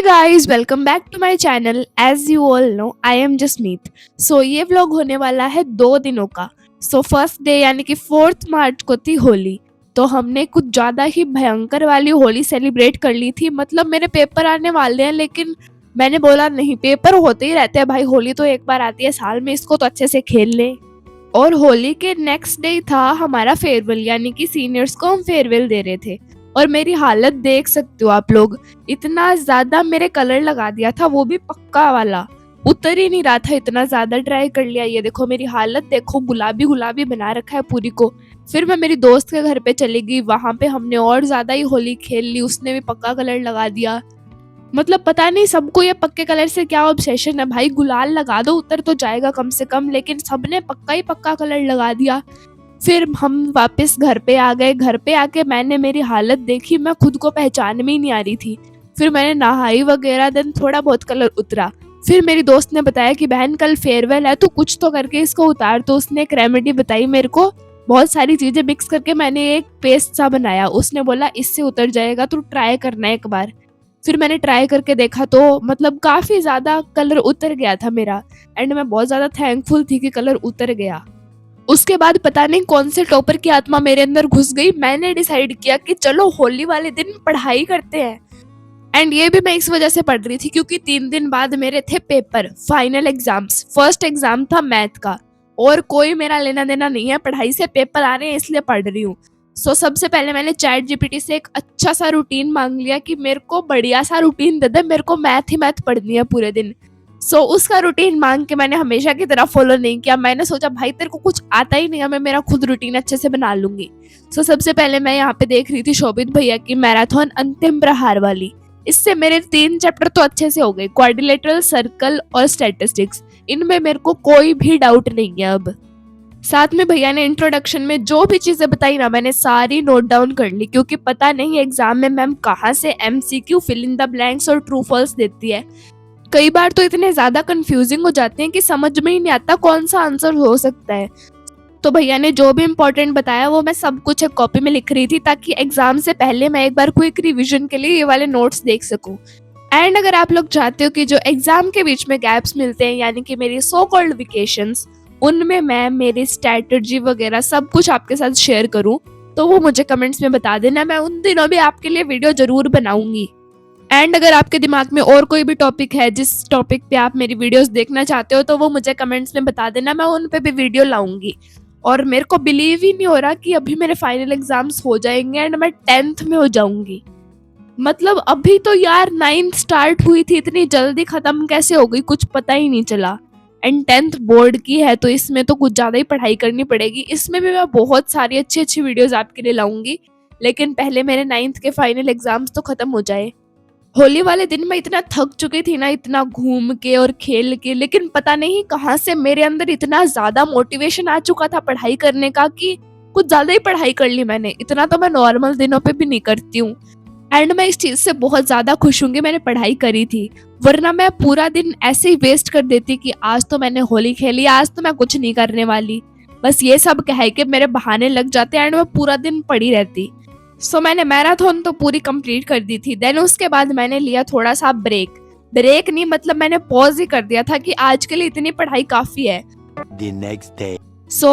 Guys, welcome back to my channel. As you all know, I am Jasmeet. ये vlog होने वाला है 2 दिनों का। फर्स्ट डे यानी कि 4 मार्च को थी होली। तो हमने कुछ ज़्यादा ही भयंकर वाली होली सेलिब्रेट कर ली थी। मतलब मेरे पेपर आने वाले हैं, लेकिन मैंने बोला नहीं, पेपर होते ही रहते हैं भाई, होली तो एक बार आती है साल में, इसको तो अच्छे से खेल लें। और होली के नेक्स्ट डे था हमारा फेयरवेल, यानी कि सीनियर्स को हम फेयरवेल दे रहे थे। और मेरी हालत देख सकते हो आप लोग, इतना ज्यादा मेरे कलर लगा दिया था, वो भी पक्का वाला, उतर ही नहीं रहा था, इतना ज्यादा ट्राई कर लिया। ये देखो मेरी हालत देखो, गुलाबी गुलाबी बना रखा है पूरी को। फिर मैं मेरी दोस्त के घर पे चली गई, वहां पे हमने और ज्यादा ही होली खेल ली, उसने भी पक्का कलर लगा दिया। मतलब पता नहीं सबको ये पक्के कलर से क्या ऑब्सेशन है भाई, गुलाल लगा दो उतर तो जाएगा कम से कम, लेकिन सबने पक्का ही पक्का कलर लगा दिया। फिर हम वापस घर पे आ गए। घर पे आके मैंने मेरी हालत देखी, मैं खुद को पहचान में ही नहीं आ रही थी। फिर मैंने नहाई वगैरह, देन थोड़ा बहुत कलर उतरा। फिर मेरी दोस्त ने बताया कि बहन कल फेयरवेल है, तो कुछ तो करके इसको उतार। तो उसने एक रेमेडी बताई मेरे को, बहुत सारी चीजें मिक्स करके मैंने एक पेस्ट सा बनाया। उसने बोला इससे उतर जाएगा, तो ट्राई करना एक बार। फिर मैंने ट्राई करके देखा, तो मतलब काफी ज्यादा कलर उतर गया था मेरा। एंड मैं बहुत ज्यादा थैंकफुल थी कि कलर उतर गया। उसके बाद पता नहीं कौन से टॉपर की आत्मा मेरे अंदर घुस गई, मैंने डिसाइड किया कि चलो होली वाले दिन पढ़ाई करते हैं। एंड ये भी मैं इस वजह से पढ़ रही थी क्योंकि 3 दिन बाद मेरे थे paper, final exams. First exam था मैथ का, और कोई मेरा लेना देना नहीं है पढ़ाई से, पेपर आ रहे हैं इसलिए पढ़ रही हूँ। सबसे पहले मैंने चैट जीपीटी से एक अच्छा सा रूटीन मांग लिया कि मेरे को बढ़िया सा रूटीन दे दे, मेरे को मैथ ही मैथ पढ़नी है पूरे दिन। उसका रूटीन मांग के मैंने हमेशा की तरह फॉलो नहीं किया। मैंने सोचा भाई तेरे को कुछ आता ही नहीं है, मैं मेरा खुद रूटीन अच्छे से बना लूंगी। सबसे पहले मैं यहाँ पे देख रही थी शोभित भैया की मैराथन अंतिम प्रहार वाली। इससे मेरे 3 चैप्टर तो अच्छे से हो गए, क्वाड्रिलेटरल, सर्कल और स्टैटिस्टिक्स। इनमें मेरे को कोई भी डाउट नहीं है अब। साथ में भैया ने इंट्रोडक्शन में जो भी चीजें बताई ना, मैंने सारी नोट डाउन कर ली, क्योंकि पता नहीं एग्जाम में मैम कहाँ से MCQ, fill in the blanks और ट्रू फॉल्स देती है। कई बार तो इतने ज्यादा कंफ्यूजिंग हो जाते हैं कि समझ में ही नहीं आता कौन सा आंसर हो सकता है। तो भैया ने जो भी इम्पोर्टेंट बताया वो मैं सब कुछ एक कॉपी में लिख रही थी, ताकि एग्जाम से पहले मैं एक बार क्विक रिवीजन के लिए ये वाले नोट्स देख सकूं। एंड अगर आप लोग चाहते हो कि जो एग्जाम के बीच में गैप्स मिलते हैं, यानी कि मेरी सो कॉल्ड वेकेशंस, उनमें मैं मेरी स्ट्रैटेजी वगैरह सब कुछ आपके साथ शेयर करूं, तो वो मुझे कमेंट्स में बता देना, मैं उन दिनों भी आपके लिए वीडियो जरूर बनाऊंगी। एंड अगर आपके दिमाग में और कोई भी टॉपिक है जिस टॉपिक पे आप मेरी वीडियोस देखना चाहते हो, तो वो मुझे कमेंट्स में बता देना, मैं उन पे भी वीडियो लाऊंगी। और मेरे को बिलीव ही नहीं हो रहा कि अभी मेरे फाइनल एग्जाम्स हो जाएंगे एंड मैं 10th में हो जाऊंगी। मतलब अभी तो यार 9th स्टार्ट हुई थी, इतनी जल्दी खत्म कैसे हो गई, कुछ पता ही नहीं चला। एंड 10th बोर्ड की है, तो इसमें तो कुछ ज्यादा ही पढ़ाई करनी पड़ेगी। इसमें भी मैं बहुत सारी अच्छी अच्छी वीडियोस आपके लिए लाऊंगी, लेकिन पहले मेरे 9th के फाइनल एग्जाम्स तो खत्म हो जाए। होली वाले दिन मैं इतना थक चुकी थी ना, इतना घूम के और खेल के, लेकिन पता नहीं कहाँ से मेरे अंदर इतना ज्यादा मोटिवेशन आ चुका था पढ़ाई करने का कि कुछ ज्यादा ही पढ़ाई कर ली मैंने। इतना तो मैं नॉर्मल दिनों पे भी नहीं करती हूँ। एंड मैं इस चीज से बहुत ज्यादा खुश हूँ कि मैंने पढ़ाई करी थी, वरना मैं पूरा दिन ऐसे ही वेस्ट कर देती कि आज तो मैंने होली खेली, आज तो मैं कुछ नहीं करने वाली। बस ये सब कह के मेरे बहाने लग जाते एंड मैं पूरा दिन पड़ी रहती। मैंने मैराथन तो पूरी कंप्लीट कर दी थी। देन उसके बाद मैंने लिया थोड़ा सा ब्रेक नहीं, मतलब मैंने पॉज ही कर दिया था कि आज के लिए इतनी पढ़ाई काफी है। The next day.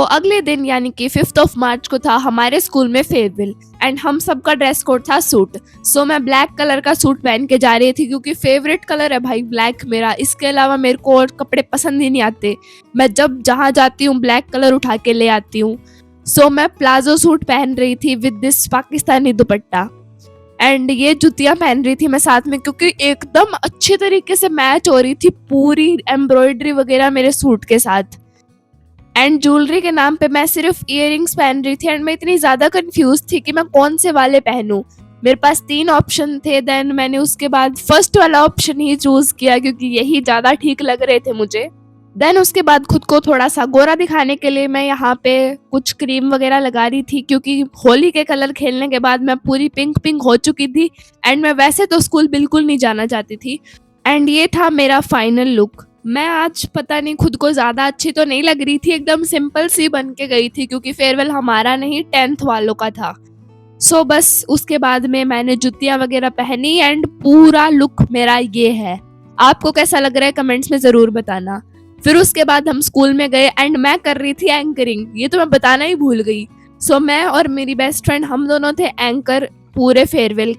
अगले दिन यानी कि 5 मार्च को था हमारे स्कूल में फेयरवेल, एंड हम सबका ड्रेस कोड था सूट। मैं ब्लैक कलर का सूट पहन के जा रही थी, क्योंकि फेवरेट कलर है भाई ब्लैक मेरा। इसके अलावा मेरे को और कपड़े पसंद ही नहीं आते, मैं जब जहाँ जाती हूँ ब्लैक कलर उठा के ले आती हूँ। मैं प्लाजो सूट पहन रही थी with this Pakistani dupatta, and ये जुतियां पहन रही थी मैं साथ में, क्योंकि एकदम अच्छे तरीके से मैच हो रही थी पूरी एम्ब्रॉयडरी वगैरह मेरे सूट के साथ। एंड ज्वेलरी के नाम पे मैं सिर्फ इयररिंग्स पहन रही थी, एंड मैं इतनी ज्यादा कंफ्यूज थी कि मैं कौन से वाले पहनूं। मेरे पास 3 ऑप्शन थे। देन मैंने उसके बाद फर्स्ट वाला ऑप्शन ही चूज किया, क्योंकि यही ज्यादा ठीक लग रहे थे मुझे। देन उसके बाद खुद को थोड़ा सा गोरा दिखाने के लिए मैं यहाँ पे कुछ क्रीम वगैरह लगा रही थी, क्योंकि होली के कलर खेलने के बाद मैं पूरी पिंक पिंक हो चुकी थी, एंड मैं वैसे तो स्कूल बिल्कुल नहीं जाना चाहती थी। एंड ये था मेरा फाइनल लुक। मैं आज पता नहीं खुद को ज्यादा अच्छी तो नहीं लग रही थी, एकदम सिंपल सी बन के गई थी, क्योंकि फेयरवेल हमारा नहीं 10th वालों का था। सो बस उसके बाद में मैंने जुतियाँ वगैरह पहनी एंड पूरा लुक मेरा ये है। आपको कैसा लग रहा है कमेंट्स में ज़रूर बताना। फिर उसके बाद हम स्कूल में गए एंड मैं कर रही थी एंकरिंग, ये तो मैं बताना ही भूल गई। सो मैं और मेरी बेस्ट फ्रेंड हम दोनों थे एंकर पूरे फेयरवेल।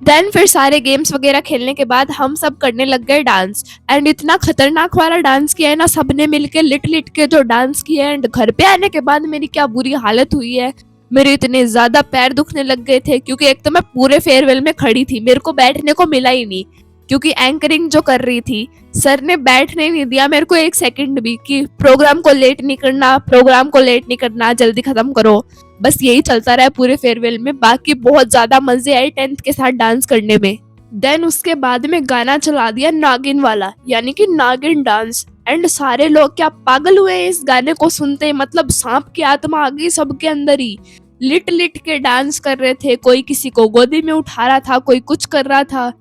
देन फिर सारे गेम्स वगैरह खेलने के बाद हम सब करने लग गए डांस एंड इतना खतरनाक वाला डांस किया है ना सबने मिलके लिट लिट के जो डांस किया है। एंड घर पे आने के बाद मेरी क्या बुरी हालत हुई है, मेरे इतने ज्यादा पैर दुखने लग गए थे क्योंकि एक तो मैं पूरे फेयरवेल में खड़ी थी, मेरे को बैठने को मिला ही नहीं क्योंकि एंकरिंग जो कर रही थी सर ने बैठने नहीं दिया मेरे को एक सेकंड भी कि प्रोग्राम को लेट नहीं करना, प्रोग्राम को लेट नहीं करना, जल्दी खत्म करो। बस यही चलता रहा पूरे फेयरवेल में। बाकी बहुत ज्यादा मजे आए 10th के साथ डांस करने में। देन उसके बाद में गाना चला दिया नागिन वाला, यानी कि नागिन डांस। एंड सारे लोग क्या पागल हुए इस गाने को सुनते, मतलब सांप की आत्मा आ गई सबके अंदर ही। लिट लिट के डांस कर रहे थे, कोई किसी को गोदी में उठा रहा था, कोई कुछ कर रहा था,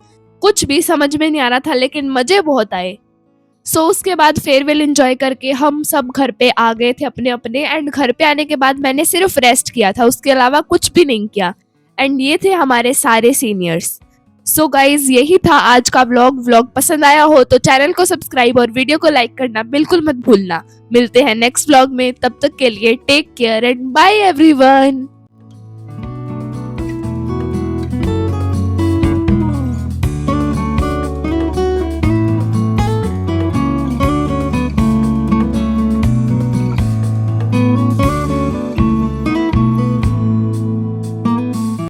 कुछ भी समझ में नहीं आ रहा था, लेकिन मजे बहुत आए। सो उसके बाद फेयरवेल एंजॉय करके हम सब घर पे आ गए थे अपने अपने। एंड घर पे आने के बाद मैंने सिर्फ रेस्ट किया था, उसके अलावा कुछ भी नहीं किया। एंड ये थे हमारे सारे सीनियर्स। सो गाइज यही था आज का व्लॉग पसंद आया हो तो चैनल को सब्सक्राइब और वीडियो को लाइक करना बिल्कुल मत भूलना। मिलते हैं नेक्स्ट व्लॉग में, तब तक के लिए take care and bye everyone.